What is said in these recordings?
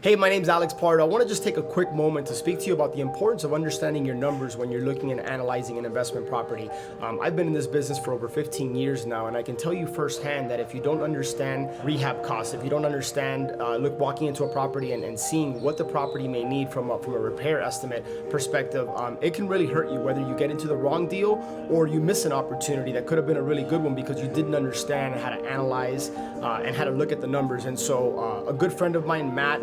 Hey, my name's Alex Pardo. I want to just take a quick moment to speak to you about the importance of understanding your numbers when you're looking and analyzing an investment property. I've been in this business for over 15 years now, and I can tell you firsthand that if you don't understand rehab costs, if you don't understand walking into a property and seeing what the property may need from a repair estimate perspective, it can really hurt you, whether you get into the wrong deal or you miss an opportunity that could have been a really good one because you didn't understand how to analyze and how to look at the numbers. And so a good friend of mine, Matt,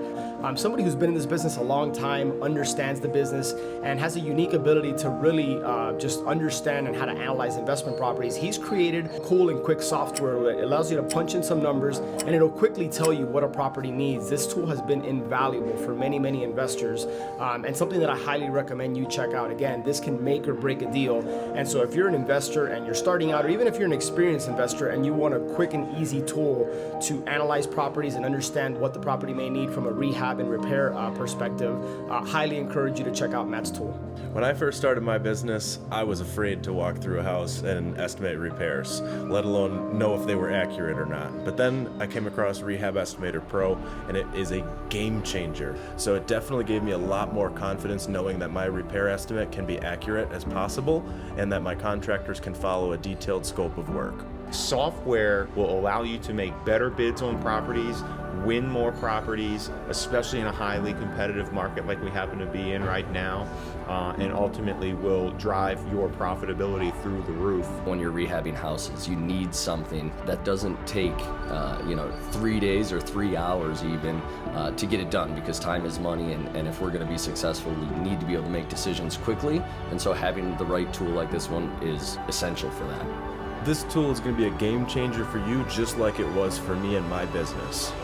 somebody who's been in this business a long time, understands the business, and has a unique ability to really just understand and how to analyze investment properties. He's created cool and quick software that allows you to punch in some numbers and it'll quickly tell you what a property needs. This tool has been invaluable for many, many investors, and something that I highly recommend you check out. Again, this can make or break a deal. And so if you're an investor and you're starting out, or even if you're an experienced investor and you want a quick and easy tool to analyze properties and understand what the property may need from a rehab and repair perspective, highly encourage you to check out Matt's tool. When I first started my business, I was afraid to walk through a house and estimate repairs, let alone know if they were accurate or not. But then I came across Rehab Estimator Pro, and it is a game changer. So it definitely gave me a lot more confidence knowing that my repair estimate can be accurate as possible and that my contractors can follow a detailed scope of work. Software will allow you to make better bids on properties, win more properties, especially in a highly competitive market like we happen to be in right now, and ultimately will drive your profitability through the roof. When you're rehabbing houses, you need something that doesn't take 3 days or 3 hours even to get it done, because time is money, and if we're going to be successful, we need to be able to make decisions quickly, and so having the right tool like this one is essential for that. This tool is going to be a game changer for you, just like it was for me and my business.